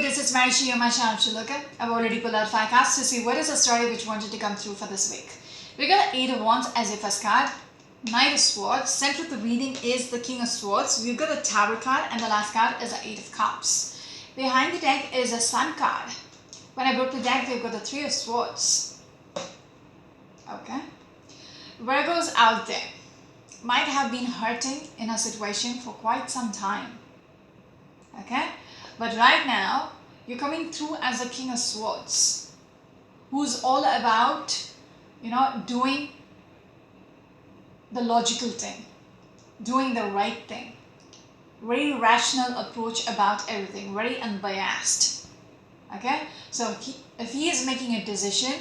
this is Marishi, your Masha. Okay, I've already pulled out 5 cards to see what is the story which wanted to come through for this week. We got 8 of Wands as your first card, Knight of Swords. Center of the reading is the King of Swords. We've got a Tower card, and the last card is the 8 of Cups. Behind the deck is a Sun card. When I broke the deck, we've got the 3 of Swords. Okay, Virgos out there might have been hurting in a situation for quite some time. Okay, but right now you're coming through as a King of Swords, who's all about, doing the logical thing, doing the right thing, very rational approach about everything, very unbiased. Okay, so if he is making a decision,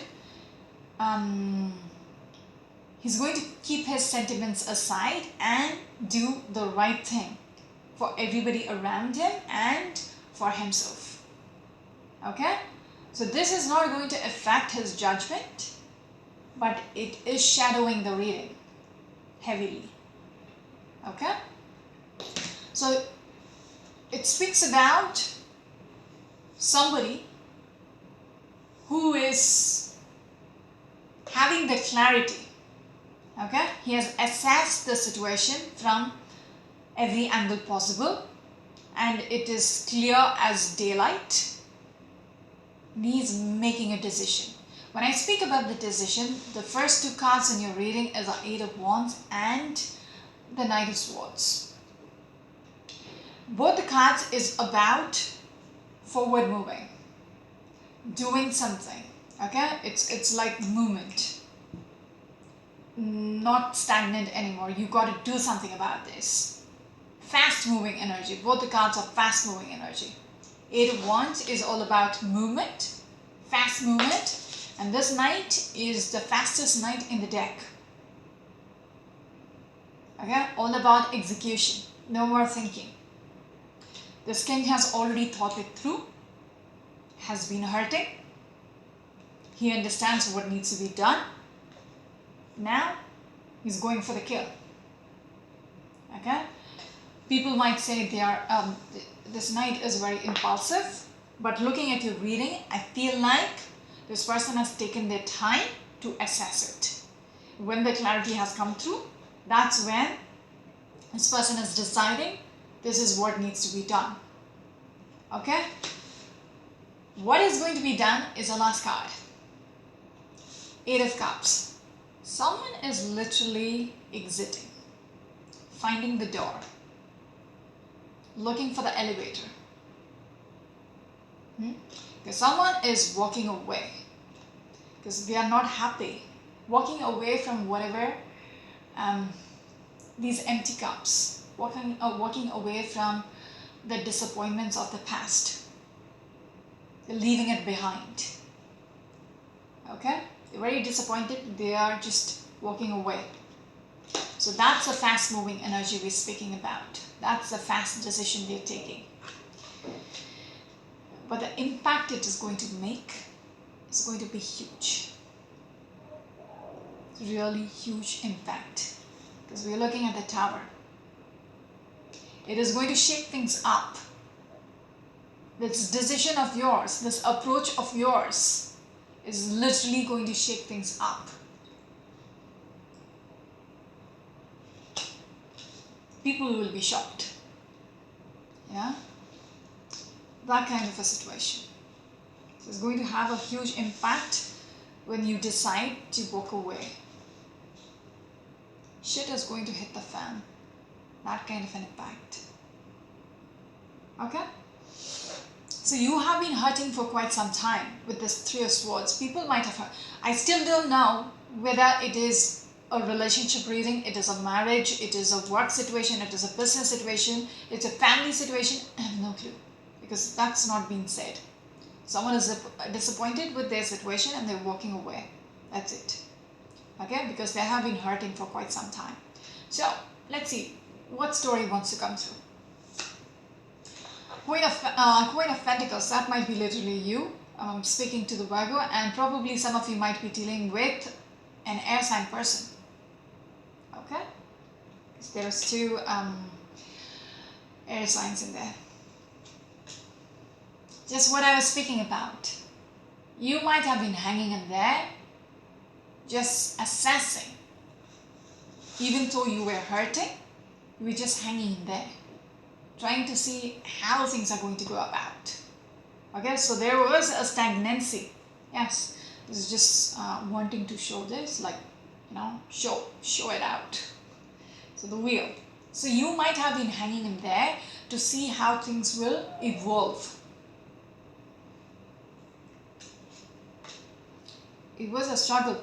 he's going to keep his sentiments aside and do the right thing for everybody around him and for himself. Okay, so this is not going to affect his judgment, but it is shadowing the reading heavily. Okay, so it speaks about somebody who is having the clarity. Okay, he has assessed the situation from every angle possible, and it is clear as daylight. He's making a decision. When I speak about the decision, the first 2 cards in your reading is the 8 of Wands and the Knight of Swords. Both the cards is about forward moving, doing something. Okay, it's like movement, not stagnant anymore. You got to do something about this. Fast moving energy. Both the cards are fast moving energy. 8 of Wands is all about movement, fast movement, and this Knight is the fastest Knight in the deck. Okay, all about execution, no more thinking. This king has already thought it through, has been hurting. He understands what needs to be done. Now he's going for the kill. Okay, people might say they are this Knight is very impulsive, but looking at your reading, I feel like this person has taken their time to assess it. When the clarity has come through, that's when this person is deciding this is what needs to be done. Okay, what is going to be done is the last card, 8 of Cups. Someone is literally exiting, finding the door, looking for the elevator. Because someone is walking away because they are not happy, walking away from whatever, these empty cups, walking away from the disappointments of the past. They're leaving it behind. Okay, they're very disappointed. They are just walking away. So that's a fast moving energy we're speaking about. That's a fast decision they're taking. But the impact it is going to make is going to be huge. It's really huge impact. Because we're looking at the Tower. It is going to shake things up. This decision of yours, this approach of yours is literally going to shake things up. People will be shocked. Yeah? That kind of a situation. So it's going to have a huge impact when you decide to walk away. Shit is going to hit the fan. That kind of an impact. Okay? So you have been hurting for quite some time with this 3 of Swords. People might have hurt. I still don't know whether it is a relationship reading, it is a marriage, it is a work situation, it is a business situation, it's a family situation. I have no clue. Because that's not being said. Someone is disappointed with their situation and they're walking away. That's it. Okay, because they have been hurting for quite some time. So let's see what story wants to come through. Queen of Pentacles, that might be literally you speaking to the Virgo, and probably some of you might be dealing with an air sign person. Okay, because there's 2 air signs in there. Just what I was speaking about. You might have been hanging in there, just assessing. Even though you were hurting, you were just hanging in there, trying to see how things are going to go about. Okay, so there was a stagnancy. Yes, this is just wanting to show this, like, show it out. So the wheel. So you might have been hanging in there to see how things will evolve. It was a struggle.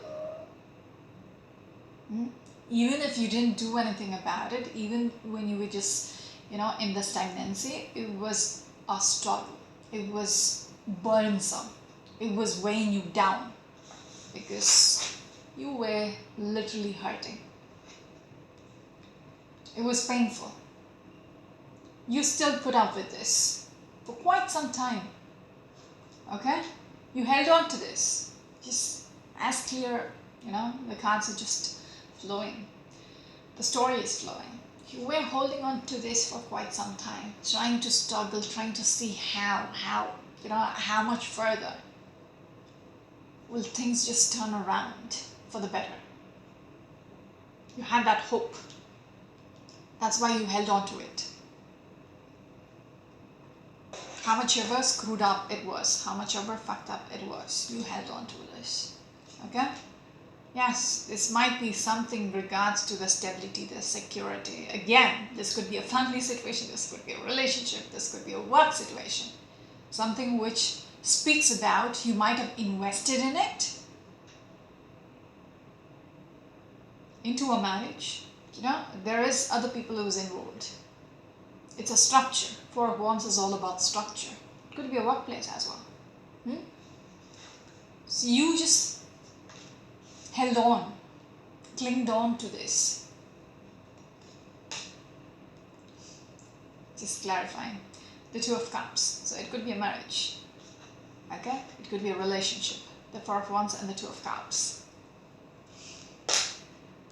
Even if you didn't do anything about it, even when you were just, in the stagnancy, it was a struggle. It was burdensome. It was weighing you down because you were literally hurting. It was painful. You still put up with this for quite some time. Okay? You held on to this. Just as clear, the cards are just flowing. The story is flowing. You were holding on to this for quite some time, trying to struggle, trying to see how much further will things just turn around for the better. You had that hope. That's why you held on to it. How much ever screwed up it was, how much ever fucked up it was, you held on to this. Okay? Yes, this might be something regards to the stability, the security. Again, this could be a family situation, this could be a relationship, this could be a work situation. Something which speaks about you might have invested in it, into a marriage. There is other people who's involved. It's a structure. Four of Wands is all about structure. It could be a workplace as well. So you just held on, clinged on to this. Just clarifying. The Two of Cups. So it could be a marriage. Okay? It could be a relationship. The Four of Wands and the Two of Cups.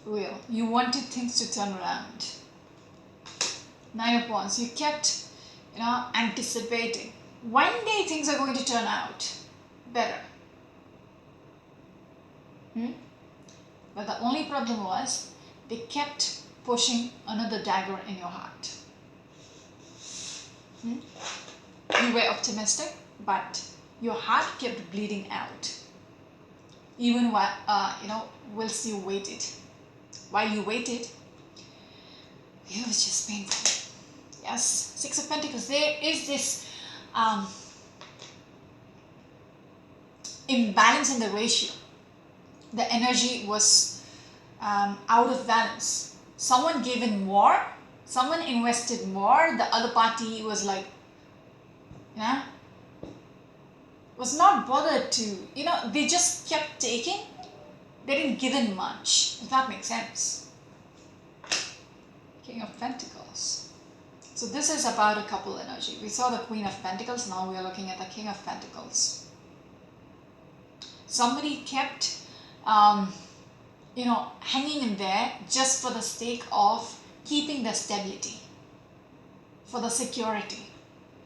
Wheel. You wanted things to turn around. Nine of Wands. You kept, anticipating. One day things are going to turn out better. But the only problem was they kept pushing another dagger in your heart. You were optimistic, but your heart kept bleeding out. Even while, whilst you waited. While you waited, it was just painful. Yes, Six of Pentacles. There is this imbalance in the ratio. The energy was out of balance. Someone gave in more, someone invested more, the other party was like, was not bothered to, they just kept taking. They didn't give in much, if that makes sense. King of Pentacles. So this is about a couple energy. We saw the Queen of Pentacles, now we are looking at the King of Pentacles. Somebody kept, hanging in there just for the sake of keeping the stability, for the security.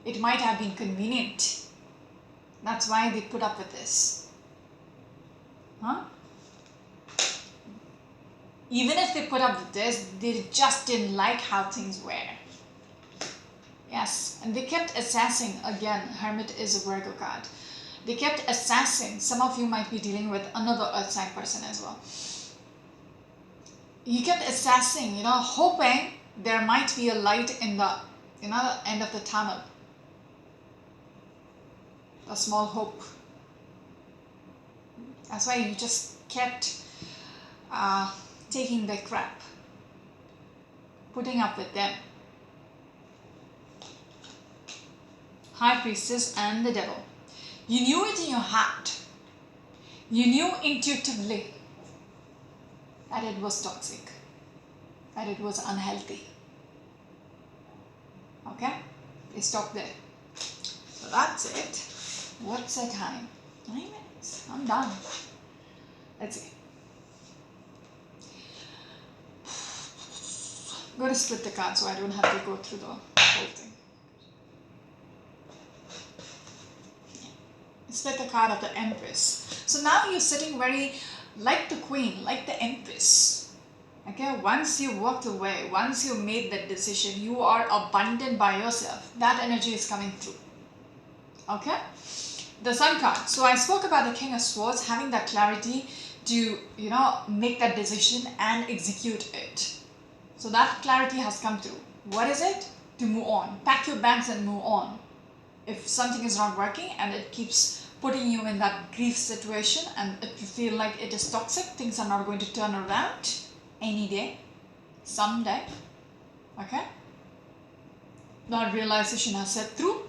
It might have been convenient. That's why they put up with this. Even if they put up with this, they just didn't like how things were. Yes, and they kept assessing. Again, Hermit is a Virgo card. They kept assessing. Some of you might be dealing with another earth sign person as well. You kept assessing, hoping there might be a light in the end of the tunnel. A small hope. That's why you just kept taking their crap, putting up with them. High Priestess and the Devil. You knew it in your heart. You knew intuitively that it was toxic, that it was unhealthy. Okay? They stopped there. So that's it. What's the time? 9 minutes. I'm done. Let's see. I'm going to split the card so I don't have to go through the whole thing. It's like the card of the Empress. So now you're sitting very like the Queen, like the Empress. Okay, once you walked away, once you made that decision, you are abundant by yourself. That energy is coming through. Okay, the Sun card. So I spoke about the King of Swords having that clarity to, make that decision and execute it. So that clarity has come through. What is it? To move on. Pack your bags and move on. If something is not working and it keeps putting you in that grief situation, and if you feel like it is toxic, things are not going to turn around any day, someday. Okay? That realization has set through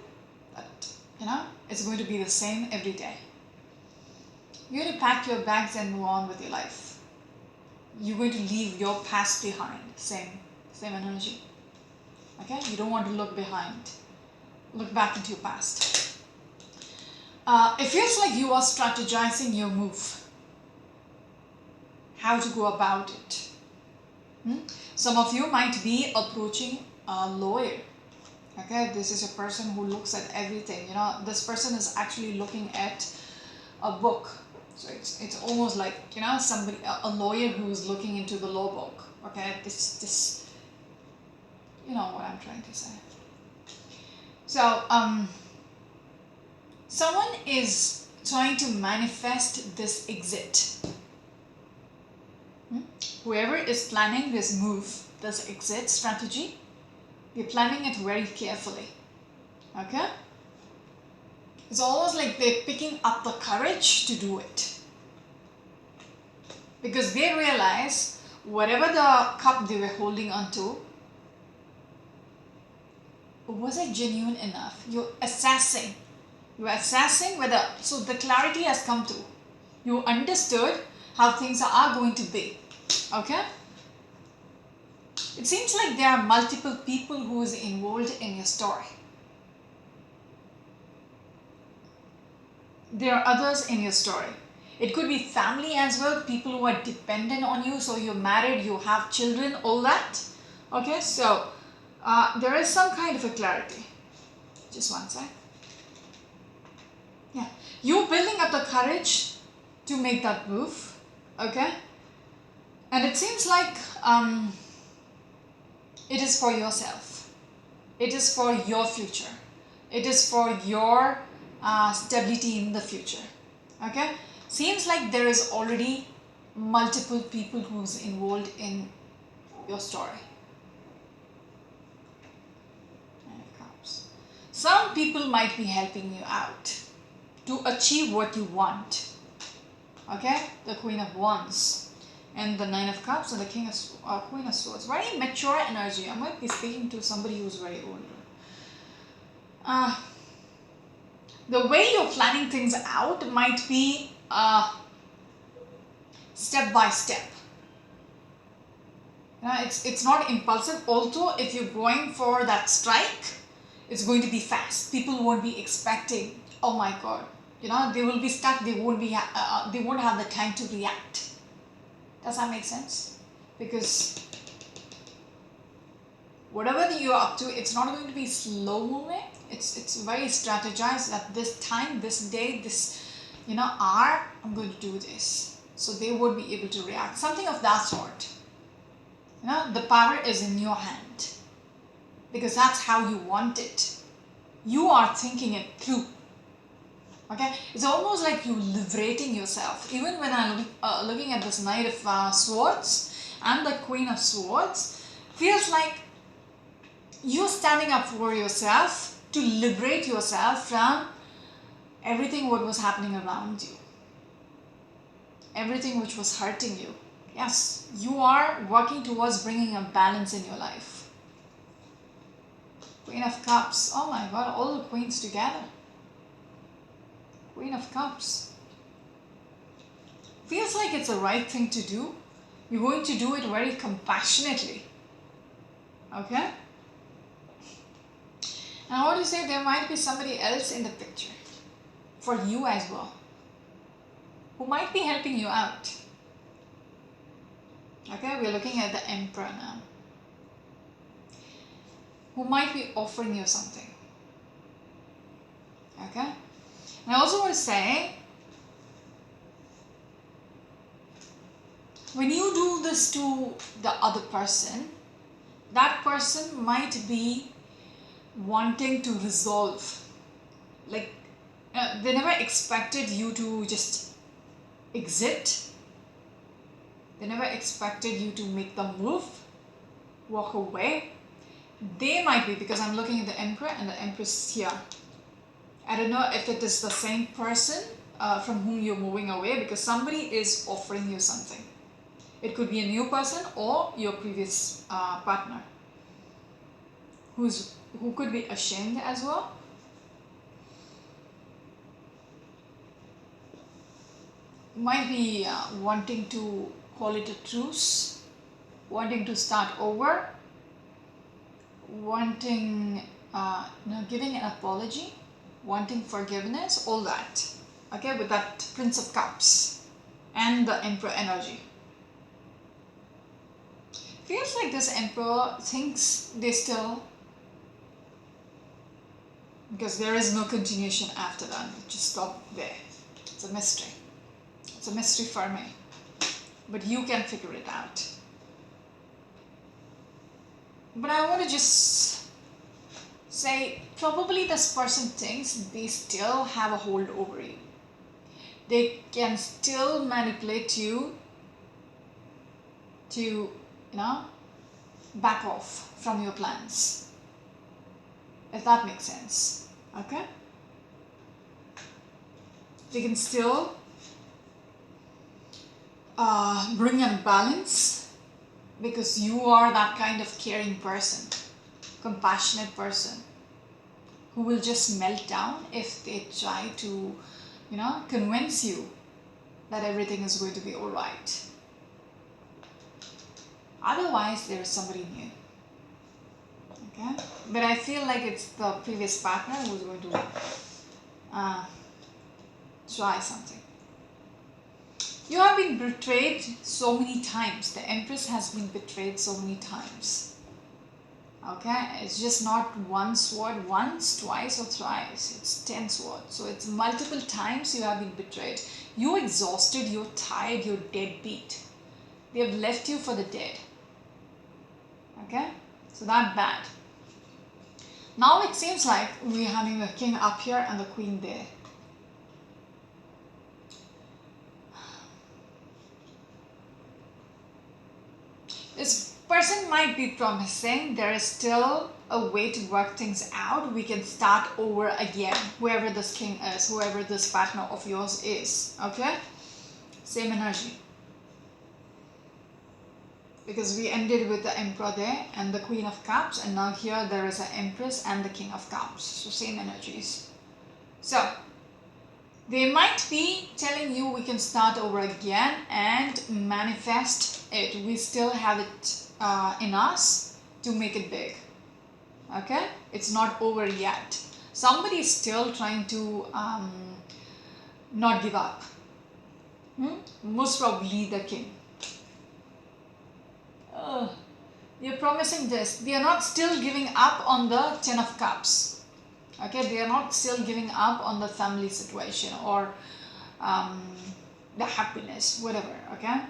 that, it's going to be the same every day. You're going to pack your bags and move on with your life. You're going to leave your past behind. Same energy. Okay? You don't want to look behind. Look back into your past. It feels like you are strategizing your move. How to go about it. Some of you might be approaching a lawyer. Okay, this is a person who looks at everything. This person is actually looking at a book. So it's almost like, somebody, a lawyer who is looking into the law book. Okay, this, you know what I'm trying to say. So, someone is trying to manifest this exit. Whoever is planning this move, this exit strategy, they're planning it very carefully. Okay? It's almost like they're picking up the courage to do it. Because they realize whatever the cup they were holding onto, was it genuine enough? You're assessing whether, so the clarity has come through. You understood how things are going to be. Okay? It seems like there are multiple people who is involved in your story. There are others in your story. It could be family as well, people who are dependent on you. So you're married, you have children, all that. Okay, so there is some kind of a clarity. Just one sec. Yeah, you're building up the courage to make that move. Okay, and it seems like it is for yourself. It is for your future. It is for your stability in the future. Okay, seems like there is already multiple people who's involved in your story. Some people might be helping you out to achieve what you want. Okay, the Queen of Wands and the Nine of Cups and the Queen of Swords. Very mature energy. I might be speaking to somebody who's very older. The way you're planning things out might be step by step. It's not impulsive. Although if you're going for that strike, it's going to be fast. People won't be expecting, oh my God, they will be stuck. They won't have the time to react. Does that make sense? Because whatever you're up to, it's not going to be slow moving. It's very strategized at this time, this day, this hour, I'm going to do this. So they won't be able to react. Something of that sort. The power is in your hand. Because that's how you want it. You are thinking it through. Okay? It's almost like you're liberating yourself. Even when I'm looking at this Knight of Swords and the Queen of Swords, feels like you're standing up for yourself to liberate yourself from everything what was happening around you. Everything which was hurting you. Yes, you are working towards bringing a balance in your life. Queen of Cups. Oh my God, all the queens together. Queen of Cups. Feels like it's the right thing to do. You're going to do it very compassionately. Okay? And I want to say there might be somebody else in the picture. For you as well. Who might be helping you out. Okay, we're looking at the Emperor now. Who might be offering you something. Okay? And I also want to say, when you do this to the other person, that person might be wanting to resolve. Like, they never expected you to just exit. They never expected you to make the move, walk away. They might be, because I'm looking at the Emperor and the Empress here. I don't know if it is the same person from whom you're moving away, because somebody is offering you something. It could be a new person or your previous partner who could be ashamed as well. Might be wanting to call it a truce, wanting to start over, wanting, giving an apology, wanting forgiveness, all that. Okay, with that Prince of Cups and the Emperor energy. Feels like this Emperor thinks they still, because there is no continuation after that, just stop there. It's a mystery. It's a mystery for me, but you can figure it out. But I want to just say, probably this person thinks they still have a hold over you. They can still manipulate you to, back off from your plans. If that makes sense. Okay? They can still bring in balance, because you are that kind of caring person, compassionate person, who will just melt down if they try to, convince you that everything is going to be alright. Otherwise, there is somebody new. Okay? But I feel like it's the previous partner who's going to try something. You have been betrayed so many times. The Empress has been betrayed so many times. Okay? It's just not one sword, once, twice, or thrice. It's 10 swords. So it's multiple times you have been betrayed. You're exhausted, you're tired, you're deadbeat. They have left you for the dead. Okay? So that bad. Now it seems like we're having the king up here and the queen there. This person might be promising there is still a way to work things out. We can start over again, whoever this king is, whoever this partner of yours is. Okay? Same energy. Because we ended with the Emperor there and the Queen of Cups, and now here there is an Empress and the King of Cups. So same energies. So they might be telling you we can start over again and manifest it. We still have it in us to make it big. Okay? It's not over yet. Somebody is still trying to not give up. Most probably the king. You're promising this. They are not still giving up on the 10 of Cups. Okay, they are not still giving up on the family situation or the happiness, whatever. Okay,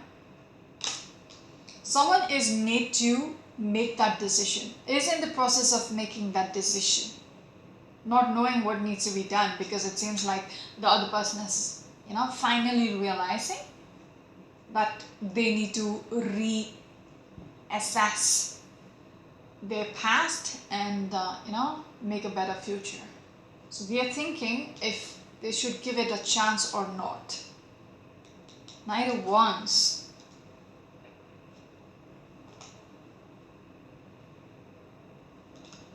someone is made to make that decision, is in the process of making that decision, not knowing what needs to be done, because it seems like the other person is, finally realizing that they need to reassess their past and make a better future. So we are thinking if they should give it a chance or not. Knight of Wands.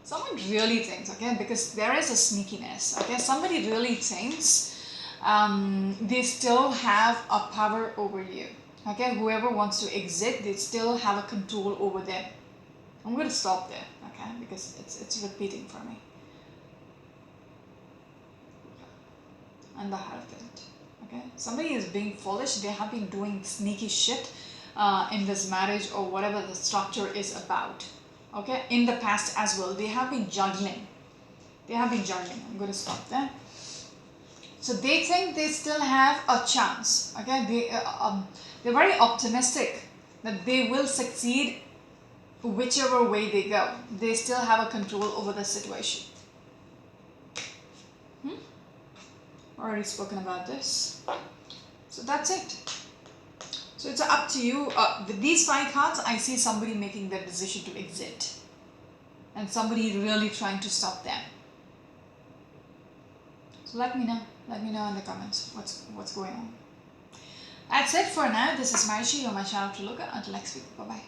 Someone really thinks, okay, because there is a sneakiness, okay, somebody really thinks they still have a power over you. Okay, whoever wants to exit, they still have a control over them. I'm going to stop there, okay, because it's repeating for me. And the Hierophant, okay. Somebody is being foolish. They have been doing sneaky shit in this marriage or whatever the structure is about, okay, in the past as well. They have been juggling. I'm going to stop there. So they think they still have a chance. Okay, they're very optimistic that they will succeed whichever way they go. They still have a control over the situation. Already spoken about this. So that's it. So it's up to you. With these 5 cards, I see somebody making their decision to exit. And somebody really trying to stop them. So let me know. Let me know in the comments what's going on. That's it for now. This is Marishi, you're my channel to look at. Until next week. Bye-bye.